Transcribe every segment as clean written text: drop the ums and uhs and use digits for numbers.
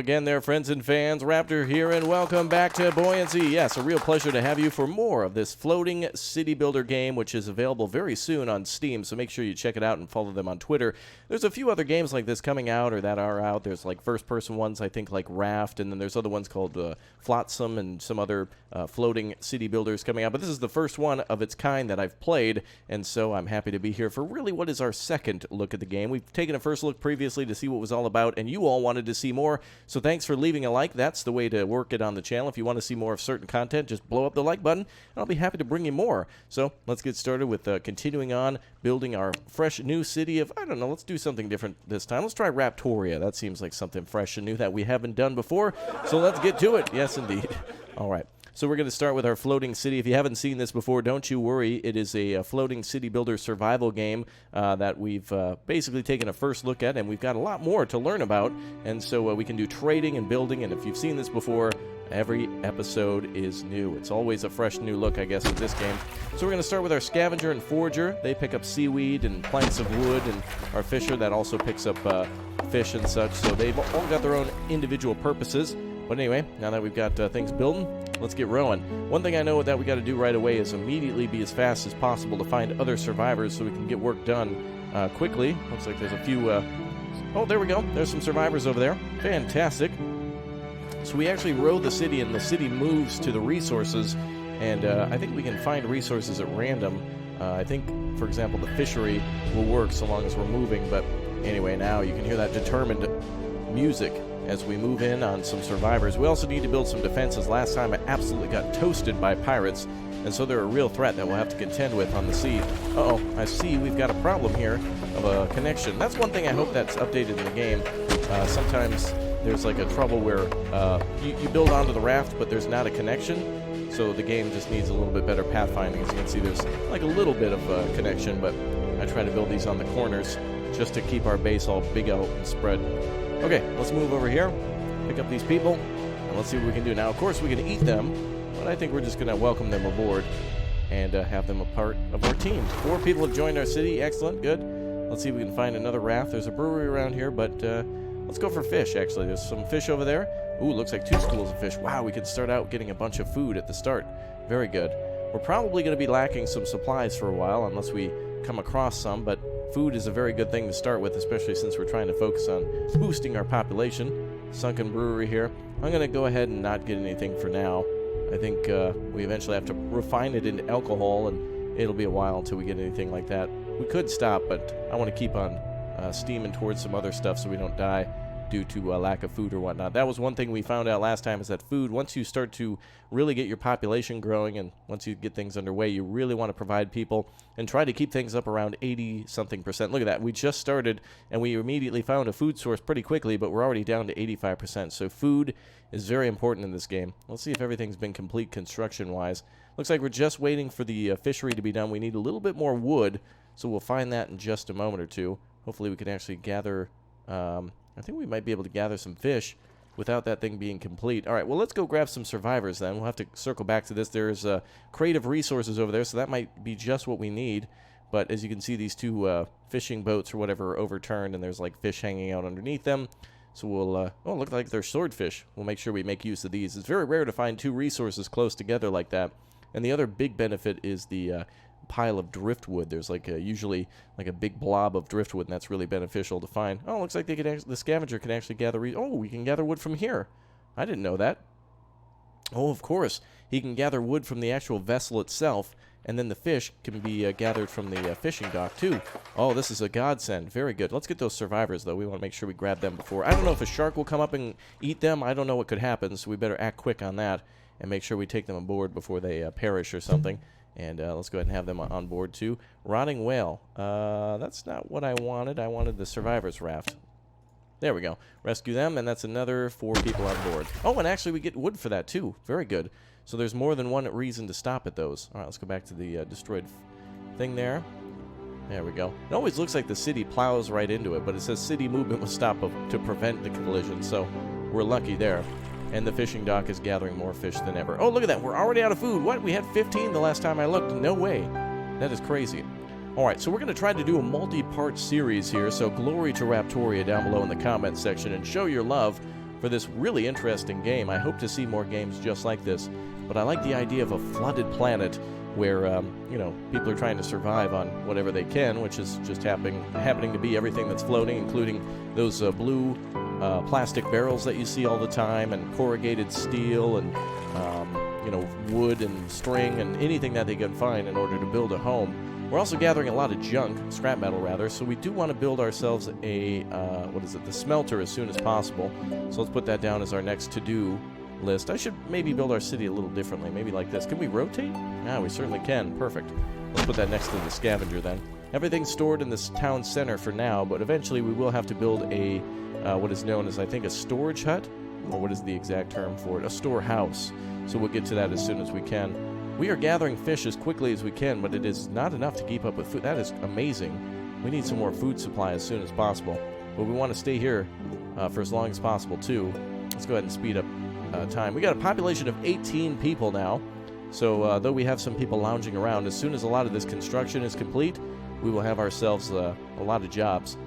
again there, friends and fans. Raptor here, and welcome back to Buoyancy. Yes, a real pleasure to have you for more of this floating city builder game, which is available very soon on Steam, so make sure you check it out and follow them on Twitter. There's a few other games like this coming out, or that are out. There's like first-person ones, I think, like Raft, and then there's other ones called Flotsam and some other floating city builders coming out. But this is the first one of its kind that I've played, and so I'm happy to be here for really what is our second look at the game. We've taken a first look previously to see what it was all about, and you all wanted to see more, so thanks for leaving a like. That's the way to work it on the channel. If you want to see more of certain content, just blow up the like button, and I'll be happy to bring you more. So let's get started with continuing on building our fresh new city of, I don't know, let's do something different this time. Let's try Raptoria. That seems like something fresh and new that we haven't done before, so let's get to it. Yes, indeed. All right. So we're going to start with our floating city. If you haven't seen this before, don't you worry. It is a floating city builder survival game that we've basically taken a first look at, and we've got a lot more to learn about. And so we can do trading and building, and if you've seen this before, every episode is new. It's always a fresh new look, I guess, with this game. So we're going to start with our scavenger and forager. They pick up seaweed and planks of wood, and our fisher that also picks up fish and such. So they've all got their own individual purposes. But anyway, now that we've got things building, let's get rowing. One thing I know that we got to do right away is immediately be as fast as possible to find other survivors so we can get work done quickly. Looks like there's a few... Oh, there we go. There's some survivors over there. Fantastic. So we actually row the city, and the city moves to the resources, and I think we can find resources at random. I think, for example, the fishery will work so long as we're moving, but anyway, now you can hear that determined music as we move in on some survivors. We also need to build some defenses. Last time I absolutely got toasted by pirates, and so they're a real threat that we'll have to contend with on the sea. Uh-oh, I see we've got a problem here of a connection. That's one thing I hope that's updated in the game. Sometimes there's like a trouble where you build onto the raft, but there's not a connection, so the game just needs a little bit better pathfinding. As you can see, there's like a little bit of a connection, but I try to build these on the corners just to keep our base all big out and spread. Okay, let's move over here, pick up these people, and let's see what we can do. Now, of course, we can eat them, but I think we're just going to welcome them aboard and have them a part of our team. 4 people have joined our city. Excellent, good. Let's see if we can find another raft. There's a brewery around here, but let's go for fish, actually. There's some fish over there. Ooh, looks like 2 schools of fish. Wow, we can start out getting a bunch of food at the start. Very good. We're probably going to be lacking some supplies for a while unless we come across some, but food is a very good thing to start with, especially since we're trying to focus on boosting our population. Sunken brewery here. I'm going to go ahead and not get anything for now. I think we eventually have to refine it into alcohol, and it'll be a while until we get anything like that. We could stop, but I want to keep on steaming towards some other stuff so we don't die due to lack of food or whatnot. That was one thing we found out last time, is that food, once you start to really get your population growing and once you get things underway, you really want to provide people and try to keep things up around 80-something%. Look at that. We just started and we immediately found a food source pretty quickly, but we're already down to 85%. So food is very important in this game. Let's see if everything's been complete construction-wise. Looks like we're just waiting for the fishery to be done. We need a little bit more wood, so we'll find that in just a moment or two. Hopefully we can actually gather... I think we might be able to gather some fish without that thing being complete. All right, well, let's go grab some survivors then. We'll have to circle back to this. There's creative resources over there, so that might be just what we need. But as you can see, these 2 fishing boats or whatever are overturned, and there's like fish hanging out underneath them. So we'll, oh, look like they're swordfish. We'll make sure we make use of these. It's very rare to find 2 resources close together like that. And the other big benefit is the pile of driftwood. There's like usually like a big blob of driftwood, and that's really beneficial to find. Oh, looks like they could the scavenger can actually gather. Oh, we can gather wood from here. I didn't know that. Oh, of course, he can gather wood from the actual vessel itself, and then the fish can be gathered from the fishing dock too. Oh, this is a godsend. Very good. Let's get those survivors though. We want to make sure we grab them before. I don't know if a shark will come up and eat them. I don't know what could happen, so we better act quick on that and make sure we take them aboard before they perish or something. And let's go ahead and have them on board too. Rotting whale. That's not what I wanted. I wanted the survivors raft. There we go. Rescue them, and that's another 4 people on board. Oh, and actually we get wood for that too. Very good. So there's more than one reason to stop at those. All right, let's go back to the destroyed thing there. There we go. It always looks like the city plows right into it, but it says city movement will stop to prevent the collision, so we're lucky there. And the fishing dock is gathering more fish than ever. Oh, look at that. We're already out of food. What? We had 15 the last time I looked. No way. That is crazy. All right, so we're going to try to do a multi-part series here, so glory to Raptoria down below in the comments section, and show your love for this really interesting game. I hope to see more games just like this, but I like the idea of a flooded planet where, you know, people are trying to survive on whatever they can, which is just happening to be everything that's floating, including those blue plastic barrels that you see all the time, and corrugated steel, and you know, wood and string and anything that they can find in order to build a home. We're also gathering a lot of junk, scrap metal rather, so we do want to build ourselves a, the smelter as soon as possible. So let's put that down as our next to-do list. I should maybe build our city a little differently, maybe like this. Can we rotate? Yeah, we certainly can. Perfect. Let's put that next to the scavenger then. Everything's stored in this town center for now, but eventually we will have to build a, what is known as, I think, a storage hut, or what is the exact term for it? A storehouse. So we'll get to that as soon as we can. We are gathering fish as quickly as we can, but it is not enough to keep up with food. That is amazing. We need some more food supply as soon as possible. But we want to stay here for as long as possible, too. Let's go ahead and speed up time. We got a population of 18 people now. So though we have some people lounging around, as soon as a lot of this construction is complete, we will have ourselves a lot of jobs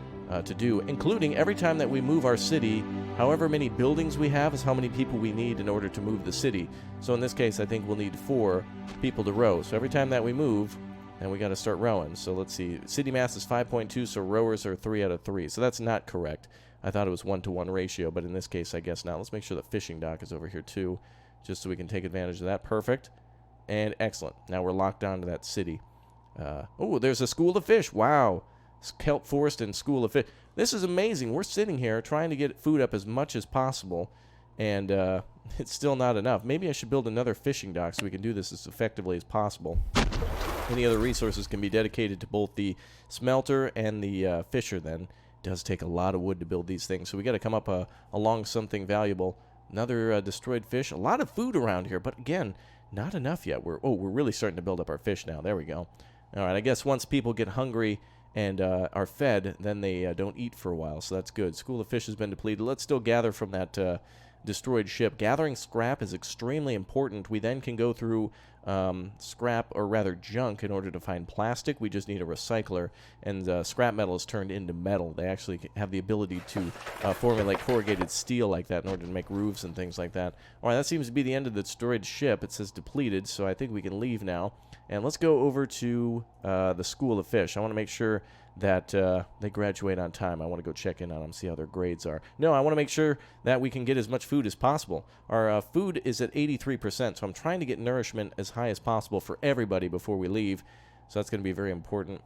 to do, including every time that we move our city. However many buildings we have is how many people we need in order to move the city. So in this case, I think we'll need 4 people to row. So every time that we move, then we got to start rowing. So let's see. City mass is 5.2, so rowers are 3 out of 3. So that's not correct. I thought it was 1-to-1 ratio, but in this case, I guess not. Let's make sure the fishing dock is over here too, just so we can take advantage of that. Perfect. And excellent. Now we're locked down to that city. Oh, there's a school of fish. Wow. Kelp Forest and School of Fish. This is amazing. We're sitting here trying to get food up as much as possible, and it's still not enough. Maybe I should build another fishing dock so we can do this as effectively as possible. Any other resources can be dedicated to both the smelter and the fisher then. It does take a lot of wood to build these things, so we got to come up along something valuable. Another destroyed fish. A lot of food around here, but again, not enough yet. We're really starting to build up our fish now. There we go. All right, I guess once people get hungry and are fed, then they don't eat for a while, so that's good. School of Fish has been depleted. Let's still gather from that destroyed ship. Gathering scrap is extremely important. We then can go through scrap, or rather junk, in order to find plastic. We just need a recycler, and scrap metal is turned into metal. They actually have the ability to formulate corrugated steel like that in order to make roofs and things like that. All right, that seems to be the end of the destroyed ship. It says depleted, so I think we can leave now. And let's go over to the School of Fish. I want to make sure that they graduate on time. I want to go check in on them, see how their grades are. No, I want to make sure that we can get as much food as possible. Our food is at 83%, so I'm trying to get nourishment as high as possible for everybody before we leave. So that's going to be very important.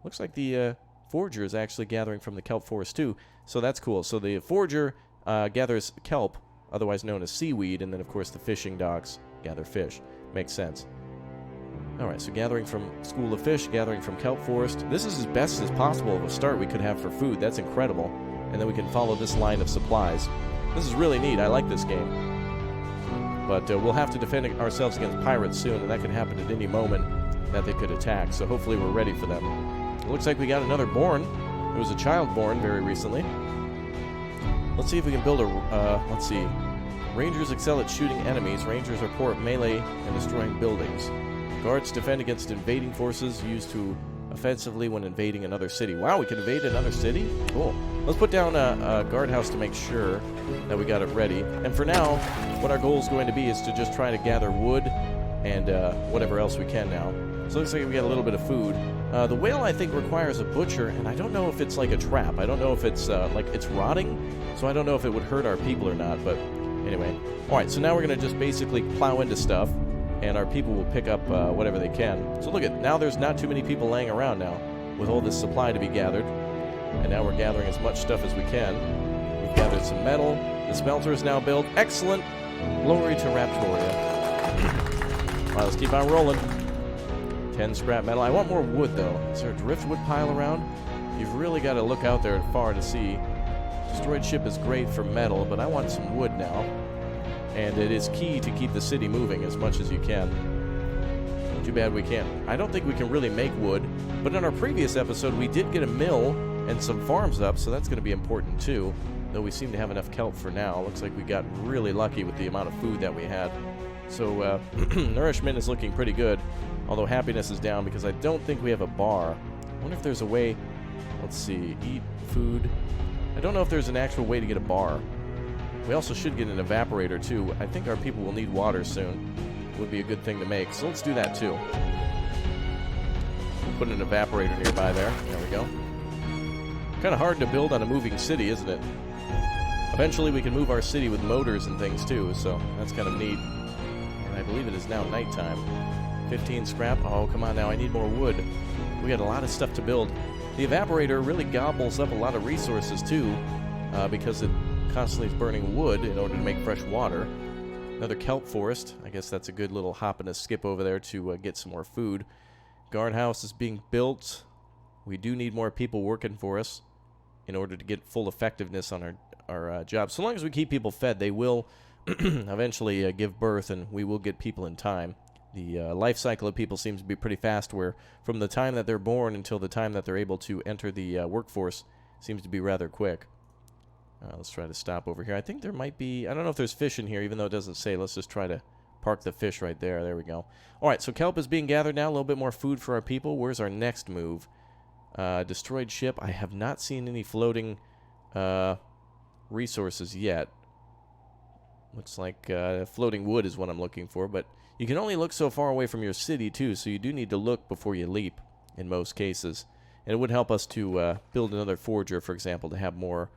Looks like the forger is actually gathering from the kelp forest too, so that's cool. So the forger gathers kelp, otherwise known as seaweed, and then of course the fishing docks gather fish. Makes sense. Alright, so gathering from School of Fish, gathering from Kelp Forest. This is as best as possible of a start we could have for food. That's incredible. And then we can follow this line of supplies. This is really neat. I like this game. But we'll have to defend ourselves against pirates soon, and that could happen at any moment that they could attack. So hopefully we're ready for them. It looks like we got another born. There was a child born very recently. Let's see if we can build a... let's see. Rangers excel at shooting enemies. Rangers are poor at melee and destroying buildings. Guards defend against invading forces used to offensively when invading another city. Wow, we can invade another city? Cool. Let's put down a guardhouse to make sure that we got it ready. And for now, what our goal is going to be is to just try to gather wood and whatever else we can now. So it looks like we got a little bit of food. The whale, I think, requires a butcher, and I don't know if it's like a trap. I don't know if it's like it's rotting, so I don't know if it would hurt our people or not, but anyway. Alright, so now we're going to just basically plow into stuff, and our people will pick up whatever they can. So look at, now there's not too many people laying around now with all this supply to be gathered. And now we're gathering as much stuff as we can. We've gathered some metal. The smelter is now built. Excellent. Glory to Raptoria. All right, let's keep on rolling. 10 scrap metal. I want more wood, though. Is there a driftwood pile around? You've really got to look out there far to see. Destroyed ship is great for metal, but I want some wood now. And it is key to keep the city moving as much as you can. Too bad we can't. I don't think we can really make wood, but in our previous episode we did get a mill and some farms up, so that's going to be important too, though we seem to have enough kelp for now. Looks like we got really lucky with the amount of food that we had. So nourishment is looking pretty good, although happiness is down because I don't think we have a bar. I wonder if there's a way. Let's see, eat food. I don't know if there's an actual way to get a bar. We also should get an evaporator, too. I think our people will need water soon. Would be a good thing to make. So let's do that, too. We'll put an evaporator nearby there. There we go. Kind of hard to build on a moving city, isn't it? Eventually, we can move our city with motors and things, too. So that's kind of neat. And I believe it is now nighttime. 15 scrap. Oh, come on now. I need more wood. We got a lot of stuff to build. The evaporator really gobbles up a lot of resources, too, because it constantly is burning wood in order to make fresh water. Another kelp forest. I guess that's a good little hop and a skip over there to get some more food. Guardhouse is being built. We do need more people working for us in order to get full effectiveness on our job. So long as we keep people fed, they will eventually give birth, and we will get people in time. The life cycle of people seems to be pretty fast, where from the time that they're born until the time that they're able to enter the workforce seems to be rather quick. Let's try to stop over here. I think there might be... I don't know if there's fish in here, even though it doesn't say. Let's just try to park the fish right there. There we go. All right, so kelp is being gathered now. A little bit more food for our people. Where's our next move? Destroyed ship. I have not seen any floating resources yet. Looks like floating wood is what I'm looking for, but you can only look so far away from your city, too, so you do need to look before you leap in most cases. And it would help us to build another forger, for example, to have more,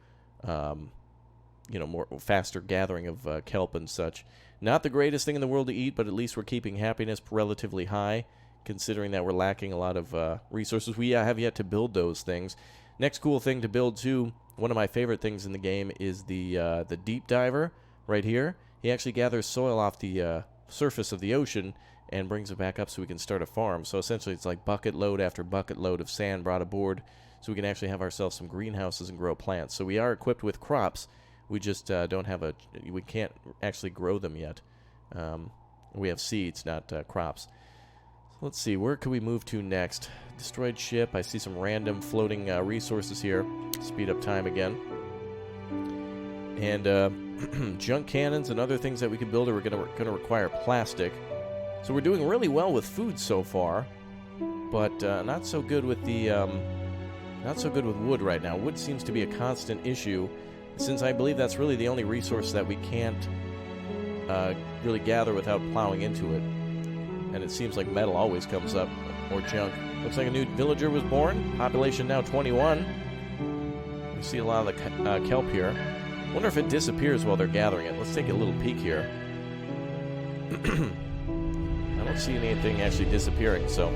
more faster gathering of kelp and such. Not the greatest thing in the world to eat, but at least we're keeping happiness relatively high, considering that we're lacking a lot of resources. We have yet to build those things. Next cool thing to build, too, one of my favorite things in the game is the deep diver right here. He actually gathers soil off the surface of the ocean and brings it back up so we can start a farm. So essentially it's like bucket load after bucket load of sand brought aboard so we can actually have ourselves some greenhouses and grow plants. So we are equipped with crops. We just don't have we can't actually grow them yet. We have seeds, not crops. So let's see, where can we move to next? Destroyed ship. I see some random floating resources here. Speed up time again. And junk cannons and other things that we can build are going to require plastic. So we're doing really well with food so far, but not so good with the not so good with wood right now. Wood seems to be a constant issue, since I believe that's really the only resource that we can't really gather without plowing into it. And it seems like metal always comes up, or junk. Looks like a new villager was born. Population now 21. You see a lot of the kelp here. Wonder if it disappears while they're gathering it. Let's take a little peek here. I don't see anything actually disappearing, so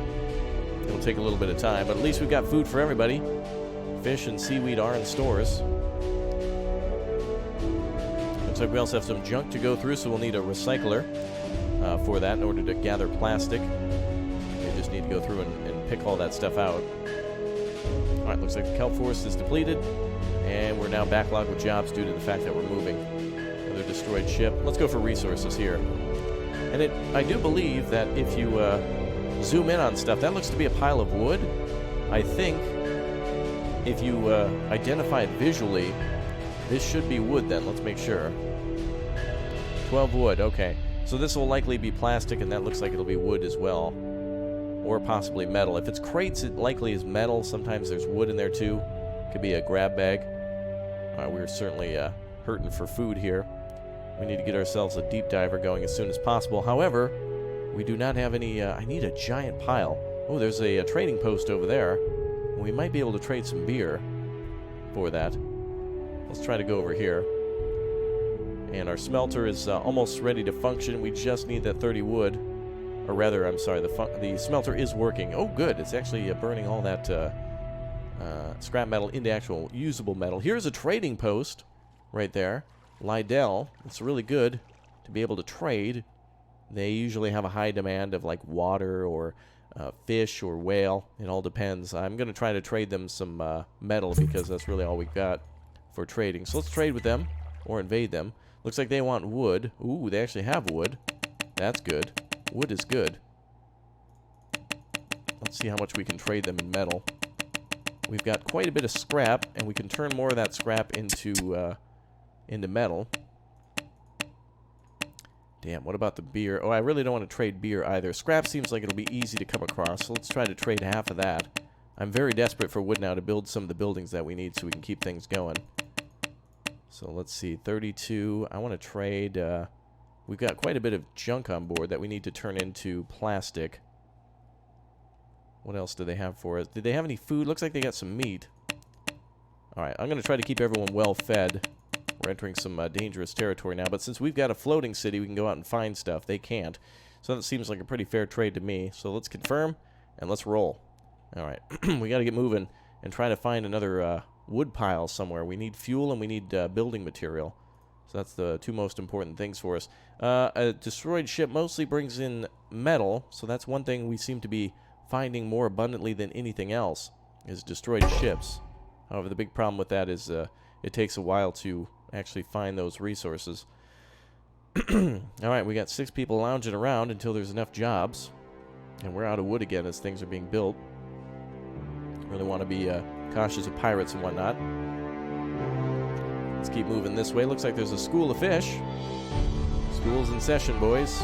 it'll take a little bit of time. But at least we've got food for everybody. Fish and seaweed are in stores. Looks like we also have some junk to go through, so we'll need a recycler for that in order to gather plastic. We just need to go through and pick all that stuff out. All right, looks like the kelp forest is depleted. And we're now backlogged with jobs due to the fact that we're moving. Another destroyed ship. Let's go for resources here. And I do believe that if you zoom in on stuff, that looks to be a pile of wood. I think if you identify it visually, this should be wood then. Let's make sure. 12 wood, okay. So this will likely be plastic, and that looks like it'll be wood as well. Or possibly metal. If it's crates, it likely is metal. Sometimes there's wood in there too. Could be a grab bag. We're certainly hurting for food here. We need to get ourselves a deep diver going as soon as possible. However, we do not have any... I need a giant pile. Oh, there's a trading post over there. We might be able to trade some beer for that. Let's try to go over here. And our smelter is almost ready to function. We just need that 30 wood. Or rather, I'm sorry, the smelter is working. Oh, good. It's actually burning all that... scrap metal into actual usable metal. Here's a trading post right there. Lydell. It's really good to be able to trade. They usually have a high demand of like water or fish or whale. It all depends. I'm going to try to trade them some metal because that's really all we've got for trading. So let's trade with them or invade them. Looks like they want wood. Ooh, they actually have wood. That's good. Wood is good. Let's see how much we can trade them in metal. We've got quite a bit of scrap, and we can turn more of that scrap into metal. Damn, what about the beer? Oh, I really don't want to trade beer either. Scrap seems like it'll be easy to come across, so let's try to trade half of that. I'm very desperate for wood now to build some of the buildings that we need so we can keep things going. So let's see, 32. I want to trade. We've got quite a bit of junk on board that we need to turn into plastic. What else do they have for us? Did they have any food? Looks like they got some meat. Alright, I'm going to try to keep everyone well fed. We're entering some dangerous territory now, but since we've got a floating city, we can go out and find stuff. They can't. So that seems like a pretty fair trade to me. So let's confirm, and let's roll. Alright, we got to get moving and try to find another wood pile somewhere. We need fuel and we need building material. So that's the two most important things for us. A destroyed ship mostly brings in metal, so that's one thing we seem to be finding more abundantly than anything else, is destroyed ships. However, the big problem with that is it takes a while to actually find those resources. Alright, we got 6 people lounging around until there's enough jobs. And we're out of wood again as things are being built. Really want to be cautious of pirates and whatnot. Let's keep moving this way. Looks like there's a school of fish. School's in session, boys.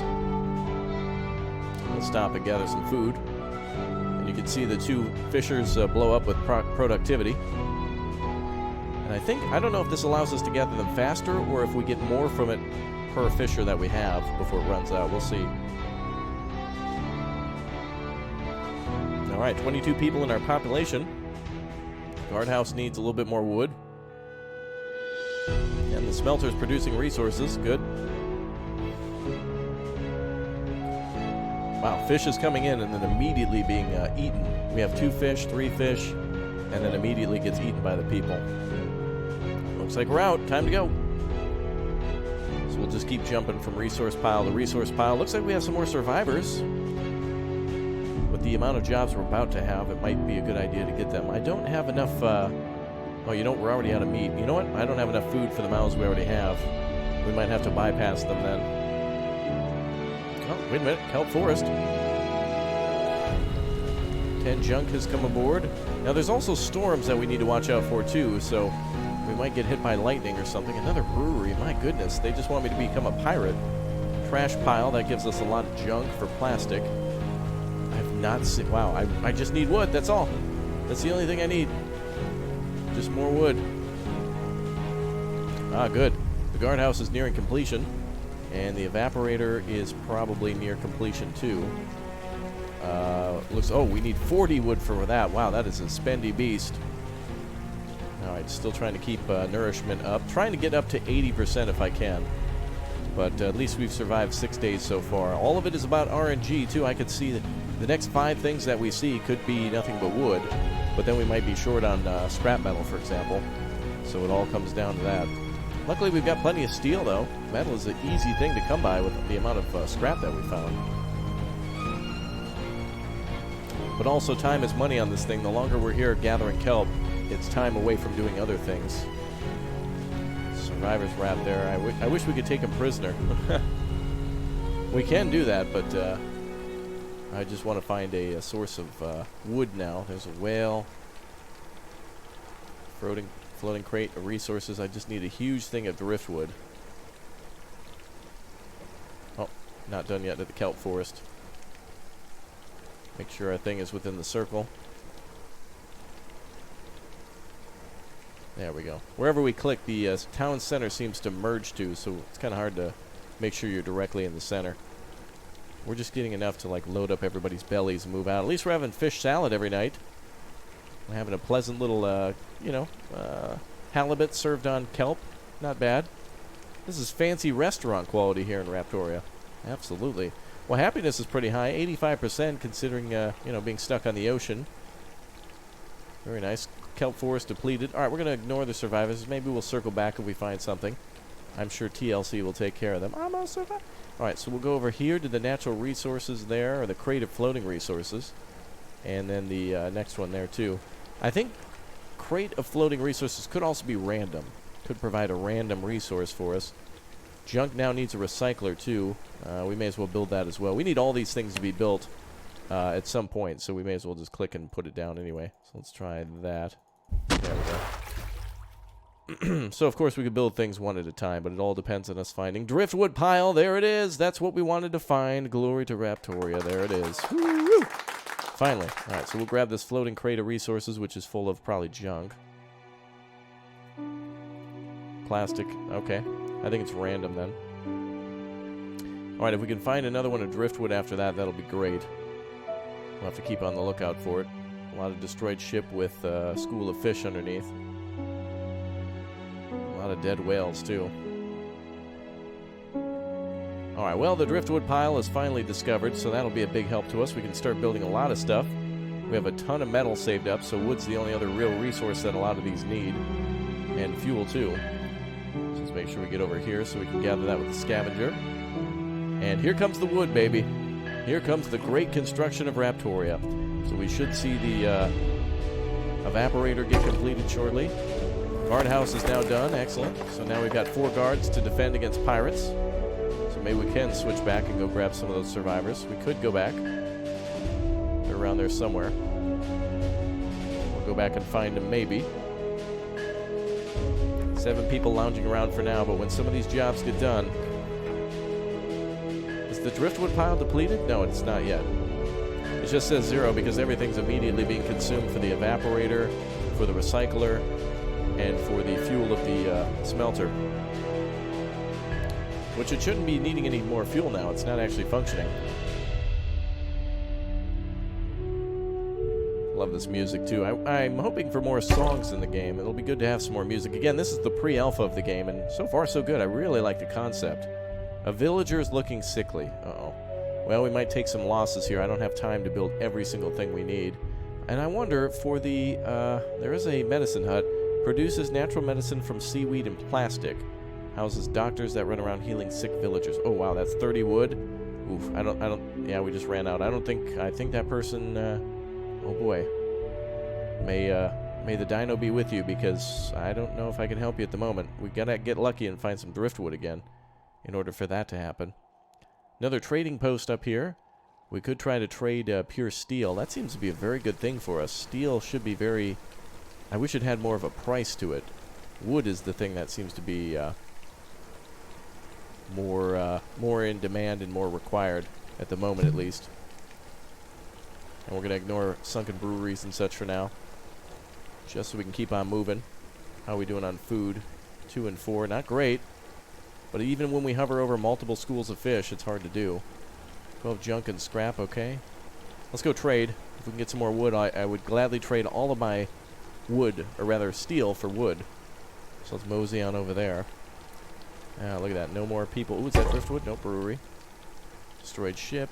We'll stop and gather some food. And you can see the 2 fishers blow up with productivity. And I don't know if this allows us to gather them faster or if we get more from it per fisher that we have before it runs out. We'll see. Alright, 22 people in our population. Guardhouse needs a little bit more wood. And the smelter's producing resources. Good. Wow, fish is coming in and then immediately being eaten. We have 2 fish, 3 fish, and then immediately gets eaten by the people. Looks like we're out. Time to go. So we'll just keep jumping from resource pile to resource pile. Looks like we have some more survivors. With the amount of jobs we're about to have, it might be a good idea to get them. I don't have enough... oh, you know, we're already out of meat. You know what? I don't have enough food for the mouths we already have. We might have to bypass them then. Oh, wait a minute. Kelp Forest. 10 junk has come aboard. Now, there's also storms that we need to watch out for, too, so we might get hit by lightning or something. Another brewery. My goodness. They just want me to become a pirate. Trash pile. That gives us a lot of junk for plastic. I've not seen... Wow. I just need wood. That's all. That's the only thing I need. Just more wood. Ah, good. The guardhouse is nearing completion. And the evaporator is probably near completion, too. Oh, we need 40 wood for that. Wow, that is a spendy beast. Alright, still trying to keep nourishment up. Trying to get up to 80% if I can. But at least we've survived 6 days so far. All of it is about RNG, too. I could see that the next 5 things that we see could be nothing but wood. But then we might be short on scrap metal, for example. So it all comes down to that. Luckily, we've got plenty of steel, though. Metal is an easy thing to come by with the amount of scrap that we found. But also, time is money on this thing. The longer we're here gathering kelp, it's time away from doing other things. Survivor's wrap there. I wish we could take him prisoner. We can do that, but I just want to find a source of wood now. There's a whale. Floating crate of resources. I just need a huge thing of driftwood. Oh, not done yet at the kelp forest. Make sure our thing is within the circle. There we go. Wherever we click, the town center seems to merge to, so it's kind of hard to make sure you're directly in the center. We're just getting enough to like load up everybody's bellies and move out. At least we're having fish salad every night. We're having a pleasant little, halibut served on kelp. Not bad. This is fancy restaurant quality here in Raptoria. Absolutely. Well, happiness is pretty high, 85% considering, being stuck on the ocean. Very nice. Kelp forest depleted. All right, we're going to ignore the survivors. Maybe we'll circle back if we find something. I'm sure TLC will take care of them. I'm going to survive. All right, so we'll go over here to the natural resources there, or the crate of floating resources. And then the next one there, too. I think crate of floating resources could also be random. Could provide a random resource for us. Junk now needs a recycler, too. We may as well build that as well. We need all these things to be built at some point, so we may as well just click and put it down anyway. So let's try that. There we go. So, of course, we could build things one at a time, but it all depends on us finding driftwood pile. There it is. That's what we wanted to find. Glory to Raptoria. There it is. Woo-woo! Finally. All right, so we'll grab this floating crate of resources, which is full of probably junk. plastic. Okay. I think it's random then. Alright, if we can find another one of driftwood after that, that'll be great. We'll have to keep on the lookout for it. A lot of destroyed ship with a school of fish underneath. A lot of dead whales, too. Alright, well, the driftwood pile is finally discovered, so that'll be a big help to us. We can start building a lot of stuff. We have a ton of metal saved up, so wood's the only other real resource that a lot of these need. And fuel, too. So let's make sure we get over here so we can gather that with the scavenger. And here comes the wood, baby. Here comes the great construction of Raptoria. So we should see the evaporator get completed shortly. Guardhouse is now done. Excellent. So now we've got 4 guards to defend against pirates. So maybe we can switch back and go grab some of those survivors. We could go back. They're around there somewhere. We'll go back and find them, maybe. 7 people lounging around for now, but when some of these jobs get done... Is the driftwood pile depleted? No, it's not yet. It just says 0 because everything's immediately being consumed for the evaporator, for the recycler, and for the fuel of the smelter. Which it shouldn't be needing any more fuel now. It's not actually functioning. Love this music too. I'm hoping for more songs in the game. It'll be good to have some more music. Again, this is the pre-alpha of the game, and so far so good. I really like the concept. A villager is looking sickly. Uh-oh. Well, we might take some losses here. I don't have time to build every single thing we need. And I wonder, for the... there is a medicine hut. Produces natural medicine from seaweed and plastic. Houses doctors that run around healing sick villagers. Oh, wow, that's 30 wood. Oof, I don't... Yeah, we just ran out. I think that person... oh, boy. May the dino be with you, because I don't know if I can help you at the moment. We gotta get lucky and find some driftwood again in order for that to happen. Another trading post up here. We could try to trade pure steel. That seems to be a very good thing for us. Steel should be very... I wish it had more of a price to it. Wood is the thing that seems to be more in demand and more required, at the moment at least. And we're going to ignore sunken breweries and such for now, just so we can keep on moving. How are we doing on food? 2 and 4. Not great. But even when we hover over multiple schools of fish, it's hard to do. 12 junk and scrap, okay. Let's go trade. If we can get some more wood, I would gladly trade all of my wood, or rather steel, for wood. So let's mosey on over there. Ah, look at that. No more people. Ooh, is that driftwood? No, brewery. Destroyed ship.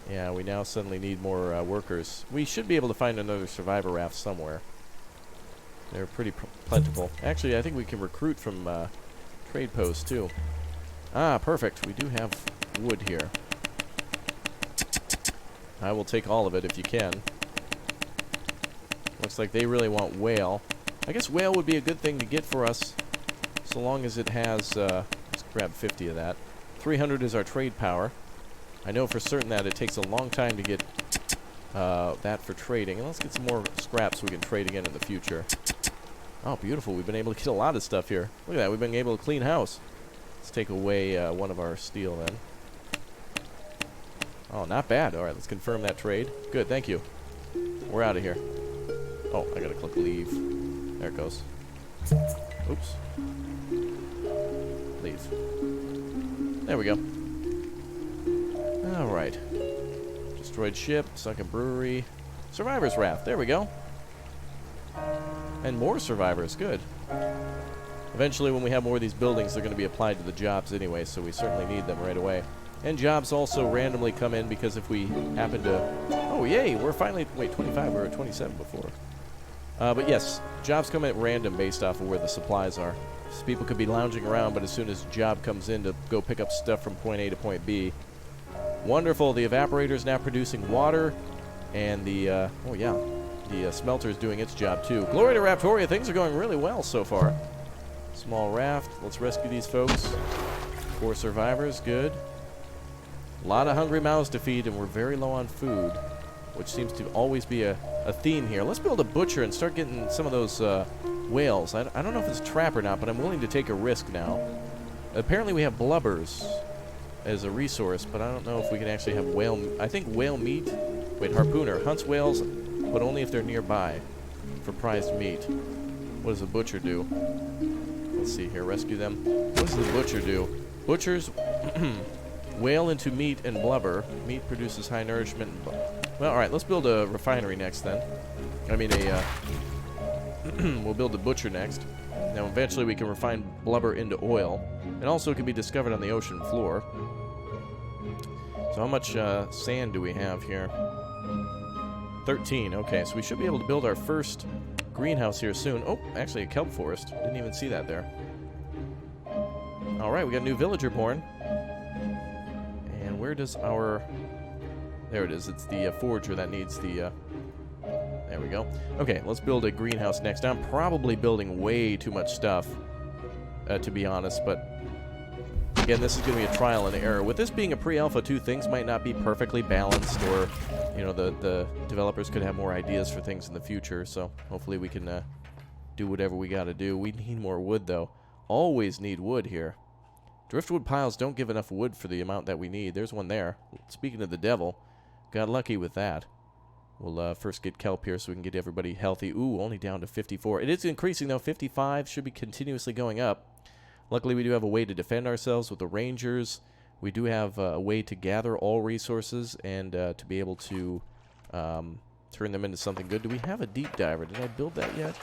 Yeah, we now suddenly need more workers. We should be able to find another survivor raft somewhere. They're pretty plentiful. Actually, I think we can recruit from trade posts, too. Ah, perfect. We do have wood here. I will take all of it if you can. Looks like they really want whale. I guess whale would be a good thing to get for us, so long as it has... let's grab 50 of that. 300 is our trade power. I know for certain that it takes a long time to get that for trading. And let's get some more scraps so we can trade again in the future. Oh, beautiful. We've been able to get a lot of stuff here. Look at that. We've been able to clean house. Let's take away one of our steel then. Oh, not bad. All right, let's confirm that trade. Good, thank you. We're out of here. Oh, I gotta click leave. There it goes. Oops. Leave. There we go. All right. Destroyed ship, sunken brewery, survivor's raft. There we go. And more survivors. Good. Eventually, when we have more of these buildings, they're going to be applied to the jobs anyway, so we certainly need them right away. And jobs also randomly come in because if we happen to... Oh, yay! We're finally... Wait, 25. We were at 27 before. But yes, jobs come at random based off of where the supplies are. So people could be lounging around, but as soon as job comes in to go pick up stuff from point A to point B... Wonderful. The evaporator is now producing water, and the... oh, yeah. The smelter is doing its job, too. Glory to Raptoria. Things are going really well so far. Small raft. Let's rescue these folks. 4 survivors. Good. A lot of hungry mouths to feed, and we're very low on food, which seems to always be a theme here. Let's build a butcher and start getting some of those whales. I don't know if it's a trap or not, but I'm willing to take a risk now. Apparently we have blubbers as a resource, but I don't know if we can actually have whale... I think whale meat... Wait, harpooner. Hunts whales, but only if they're nearby for prized meat. What does a butcher do? Let's see here. Rescue them. What does the butcher do? Butchers whale into meat and blubber. Meat produces high nourishment. Well, all right. Let's build a refinery next then. I mean, we'll build a butcher next. Now, eventually, we can refine blubber into oil. And also, it can be discovered on the ocean floor. So how much sand do we have here? 13. Okay, so we should be able to build our first greenhouse here soon. Oh, actually a kelp forest. Didn't even see that there. All right, we got a new villager born. And where does our... There it is. It's the forger that needs the... There we go. Okay, let's build a greenhouse next. I'm probably building way too much stuff, to be honest, but... Again, this is going to be a trial and error. With this being a pre-alpha 2, things might not be perfectly balanced, or, you know, the developers could have more ideas for things in the future, so hopefully we can do whatever we got to do. We need more wood, though. Always need wood here. Driftwood piles don't give enough wood for the amount that we need. There's one there. Speaking of the devil, got lucky with that. We'll first get kelp here so we can get everybody healthy. Ooh, only down to 54. It is increasing, though. 55 should be continuously going up. Luckily, we do have a way to defend ourselves with the rangers. We do have a way to gather all resources and to be able to turn them into something good. Do we have a deep diver? Did I build that yet?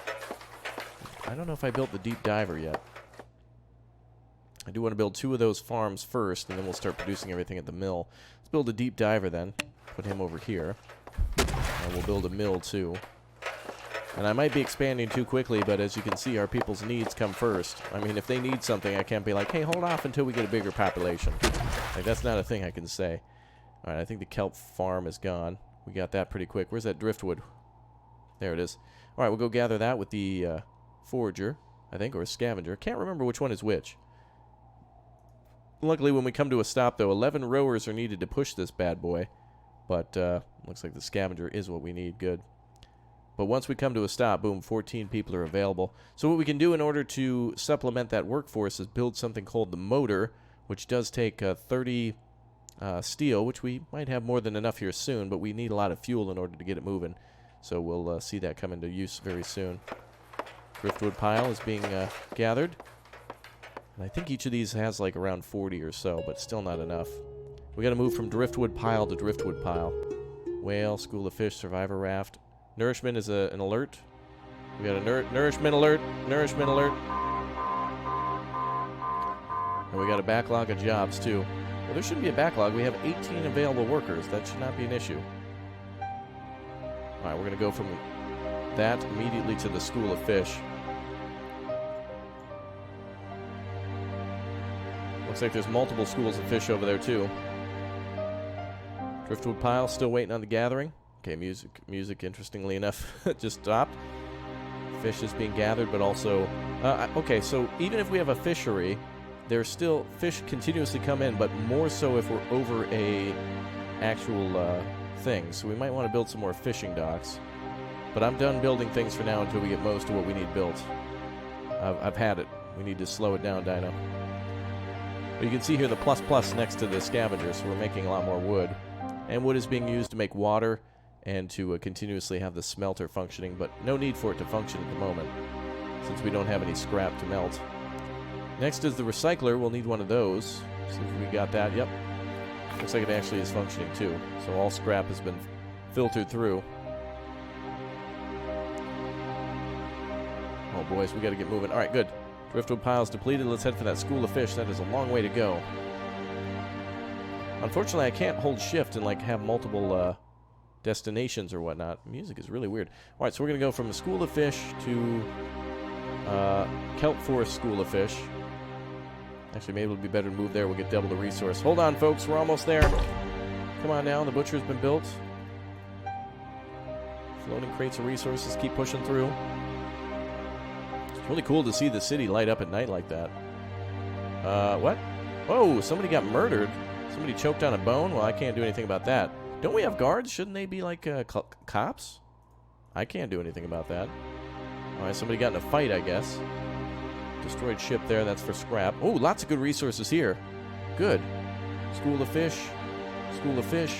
I don't know if I built the deep diver yet. I do want to build 2 of those farms first, and then we'll start producing everything at the mill. Let's build a deep diver then. Put him over here. And we'll build a mill too. And I might be expanding too quickly, but as you can see, our people's needs come first. I mean, if they need something, I can't be like, hey, hold off until we get a bigger population. Like, that's not a thing I can say. All right, I think the kelp farm is gone. We got that pretty quick. Where's that driftwood? There it is. All right, we'll go gather that with the forager, I think, or a scavenger. Can't remember which one is which. Luckily, when we come to a stop, though, 11 rowers are needed to push this bad boy. But looks like the scavenger is what we need. Good. But once we come to a stop, boom, 14 people are available. So what we can do in order to supplement that workforce is build something called the motor, which does take 30 steel, which we might have more than enough here soon, but we need a lot of fuel in order to get it moving. So we'll see that come into use very soon. Driftwood pile is being gathered. And I think each of these has like around 40 or so, but still not enough. We got to move from driftwood pile to driftwood pile. Whale, school of fish, survivor raft. Nourishment is an alert. We got a nourishment alert. Nourishment alert. And we got a backlog of jobs, too. Well, there shouldn't be a backlog. We have 18 available workers. That should not be an issue. All right, we're going to go from that immediately to the school of fish. Looks like there's multiple schools of fish over there, too. Driftwood pile, still waiting on the gathering. Okay, music, interestingly enough, just stopped. Fish is being gathered, but also... okay, so even if we have a fishery, there's still... Fish continuously come in, but more so if we're over a actual thing. So we might want to build some more fishing docks. But I'm done building things for now until we get most of what we need built. I've had it. We need to slow it down, Dino. But you can see here the ++ next to the scavenger, so we're making a lot more wood. And wood is being used to make water and to continuously have the smelter functioning, but no need for it to function at the moment, since we don't have any scrap to melt. Next is the recycler. We'll need one of those. See if we got that. Yep. Looks like it actually is functioning too. So all scrap has been filtered through. Oh boys, we got to get moving. All right, good. Driftwood pile's depleted. Let's head for that school of fish. That is a long way to go. Unfortunately, I can't hold shift and like have multiple destinations or whatnot. Music is really weird. All right, so we're going to go from the school of fish to kelp forest school of fish. Actually, maybe it would be better to move there. We'll get double the resource. Hold on, folks. We're almost there. Come on now. The butcher's been built. Floating crates of resources keep pushing through. It's really cool to see the city light up at night like that. What? Whoa, somebody got murdered. Somebody choked on a bone? Well, I can't do anything about that. Don't we have guards? Shouldn't they be like cops? I can't do anything about that. All right, somebody got in a fight, I guess. Destroyed ship there. That's for scrap. Oh, lots of good resources here. Good. School of fish. School of fish.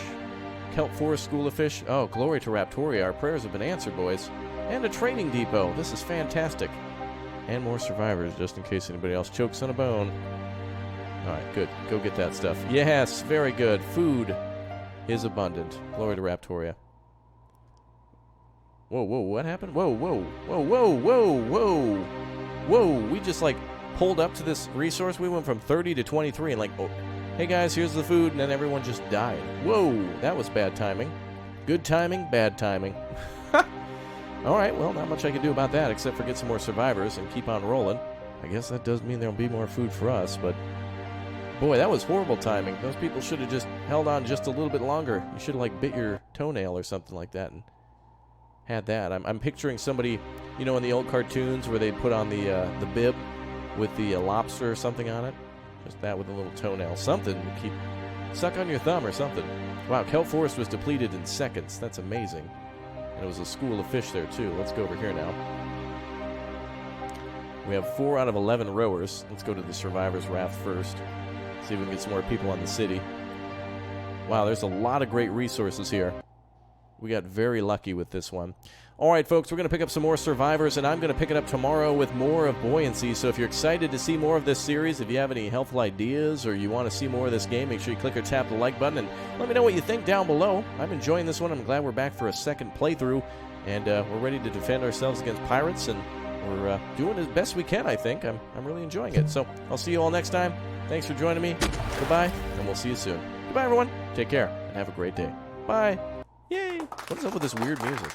Kelp forest school of fish. Oh, glory to Raptoria. Our prayers have been answered, boys. And a training depot. This is fantastic. And more survivors, just in case anybody else chokes on a bone. Alright, good. Go get that stuff. Yes, very good. Food is abundant. Glory to Raptoria. Whoa, whoa, what happened? Whoa, whoa, whoa, whoa, whoa, whoa. Whoa, we just, like, pulled up to this resource. We went from 30 to 23 and, like, oh, hey, guys, here's the food, and then everyone just died. Whoa, that was bad timing. Good timing, bad timing. Alright, well, not much I can do about that except for get some more survivors and keep on rolling. I guess that does mean there'll be more food for us, but boy, that was horrible timing. Those people should have just held on just a little bit longer. You should have, like, bit your toenail or something like that and had that. I'm picturing somebody, you know, in the old cartoons where they put on the bib with the lobster or something on it. Just that with a little toenail. Something to keep... Suck on your thumb or something. Wow, Kelp Forest was depleted in seconds. That's amazing. And it was a school of fish there, too. Let's go over here now. We have 4 out of 11 rowers. Let's go to the Survivor's Raft first. See if we can get some more people on the city. Wow, there's a lot of great resources here. We got very lucky with this one. All right, folks, we're going to pick up some more survivors, and I'm going to pick it up tomorrow with more of Buoyancy. So if you're excited to see more of this series, if you have any helpful ideas or you want to see more of this game, make sure you click or tap the like button, and let me know what you think down below. I'm enjoying this one. I'm glad we're back for a second playthrough, and we're ready to defend ourselves against pirates, and we're doing as best we can, I think. I'm really enjoying it. So I'll see you all next time. Thanks for joining me. Goodbye, and we'll see you soon. Goodbye, everyone. Take care, and have a great day. Bye. Yay. What is up with this weird music?